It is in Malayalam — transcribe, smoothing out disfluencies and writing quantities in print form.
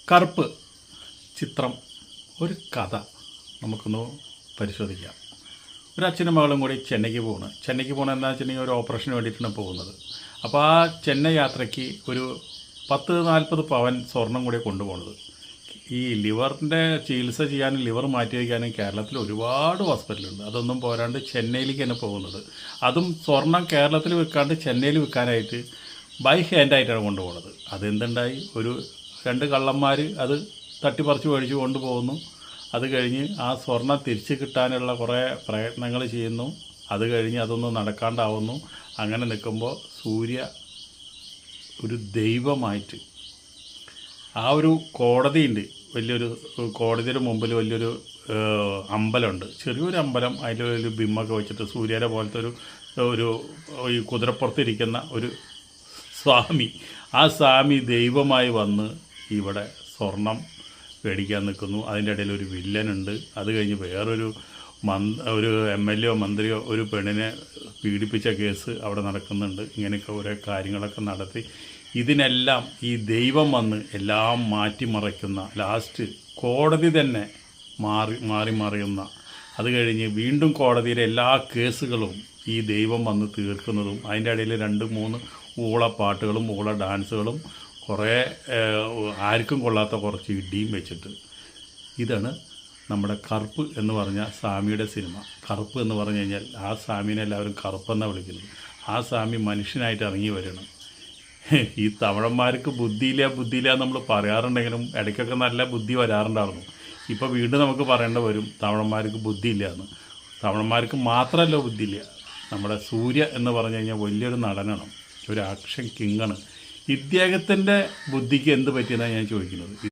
കറുപ്പ് ചിത്രം ഒരു കഥ നമുക്കൊന്ന് പരിശോധിക്കാം. ഒരു അച്ഛനും മകളും കൂടി ചെന്നൈക്ക് പോകണം. ചെന്നൈക്ക് പോകണം എന്താണെന്ന് വെച്ചിട്ടുണ്ടെങ്കിൽ ഒരു ഓപ്പറേഷന് വേണ്ടിയിട്ടാണ് പോകുന്നത്. അപ്പോൾ ആ ചെന്നൈ യാത്രയ്ക്ക് ഒരു 40 പവൻ സ്വർണം കൂടി കൊണ്ടുപോകുന്നത്. ഈ ലിവറിൻ്റെ ചികിത്സ ചെയ്യാനും ലിവർ മാറ്റി വയ്ക്കാനും കേരളത്തിൽ ഒരുപാട് ഹോസ്പിറ്റലുണ്ട്. അതൊന്നും പോരാണ്ട് ചെന്നൈയിലേക്കാണ് പോകുന്നത്. അതും സ്വർണം കേരളത്തിൽ വിൽക്കാണ്ട് ചെന്നൈയിൽ വിൽക്കാനായിട്ട് ബൈ ഹാൻഡായിട്ടാണ് കൊണ്ടുപോകുന്നത്. അതെന്തുണ്ടായി, ഒരു 2 കള്ളന്മാർ അത് തട്ടിപ്പറിച്ച് മേടിച്ച് കൊണ്ടുപോകുന്നു. അത് കഴിഞ്ഞ് ആ സ്വർണം തിരിച്ച് കിട്ടാനുള്ള കുറേ പ്രയത്നങ്ങൾ ചെയ്യുന്നു. അത് കഴിഞ്ഞ് അതൊന്നും നടക്കാണ്ടാവുന്നു. അങ്ങനെ നിൽക്കുമ്പോൾ സൂര്യ ഒരു ദൈവമായിട്ട് ആ ഒരു കോടതിയുണ്ട്, വലിയൊരു കോടതിയുടെ മുമ്പിൽ വലിയൊരു അമ്പലമുണ്ട്, ചെറിയൊരു അമ്പലം. അതിലൊരു ബിമ്മൊക്കെ വെച്ചിട്ട് സൂര്യനെ പോലത്തെ ഒരു ഈ കുതിരപ്പുറത്തിരിക്കുന്ന ഒരു സ്വാമി, ആ സ്വാമി ദൈവമായി വന്ന് ഇവിടെ സ്വർണം മേടിക്കാൻ നിൽക്കുന്നു. അതിൻ്റെ ഇടയിൽ ഒരു വില്ലനുണ്ട്. അത് കഴിഞ്ഞ് വേറൊരു ഒരു MLA യോ മന്ത്രിയോ ഒരു പെണ്ണിനെ പീഡിപ്പിച്ച കേസ് അവിടെ നടക്കുന്നുണ്ട്. ഇങ്ങനെയൊക്കെ ഓരോ കാര്യങ്ങളൊക്കെ നടത്തി ഇതിനെല്ലാം ഈ ദൈവം വന്ന് എല്ലാം മാറ്റിമറിക്കുന്ന, ലാസ്റ്റ് കോടതി തന്നെ മാറിയുന്ന, അത് കഴിഞ്ഞ് വീണ്ടും കോടതിയിലെ എല്ലാ കേസുകളും ഈ ദൈവം വന്ന് തീർക്കുന്നതും, അതിൻ്റെ ഇടയിൽ 2-3 ഊള പാട്ടുകളും ഊള ഡാൻസുകളും കുറേ ആർക്കും കൊള്ളാത്ത കുറച്ച് ഇടിയും വെച്ചിട്ട്. ഇതാണ് നമ്മുടെ കറുപ്പ് എന്ന് പറഞ്ഞ സ്വാമിയുടെ സിനിമ. കറുപ്പ് എന്ന് പറഞ്ഞു കഴിഞ്ഞാൽ ആ സ്വാമിനെ എല്ലാവരും കറുപ്പെന്നാണ് വിളിക്കുന്നത്. ആ സ്വാമി മനുഷ്യനായിട്ട് ഇറങ്ങി വരണം. ഈ തമിഴന്മാർക്ക് ബുദ്ധിയില്ല നമ്മൾ പറയാറുണ്ടെങ്കിലും ഇടയ്ക്കൊക്കെ നല്ല ബുദ്ധി വരാറുണ്ടായിരുന്നു. ഇപ്പോൾ വീണ്ടും നമുക്ക് പറയേണ്ട വരും തമിഴന്മാർക്ക് ബുദ്ധിയില്ല എന്ന്. തമിഴന്മാർക്ക് മാത്രമല്ല ബുദ്ധിയില്ല, നമ്മുടെ സൂര്യ എന്ന് പറഞ്ഞു കഴിഞ്ഞാൽ വലിയൊരു നടനാണ്, ഒരു ആക്ഷൻ കിങ്ങാണ്. ഇദ്ദേഹത്തിൻ്റെ ബുദ്ധിക്ക് എന്ത് പറ്റിയെന്നാണ് ഞാൻ ചോദിക്കുന്നത്.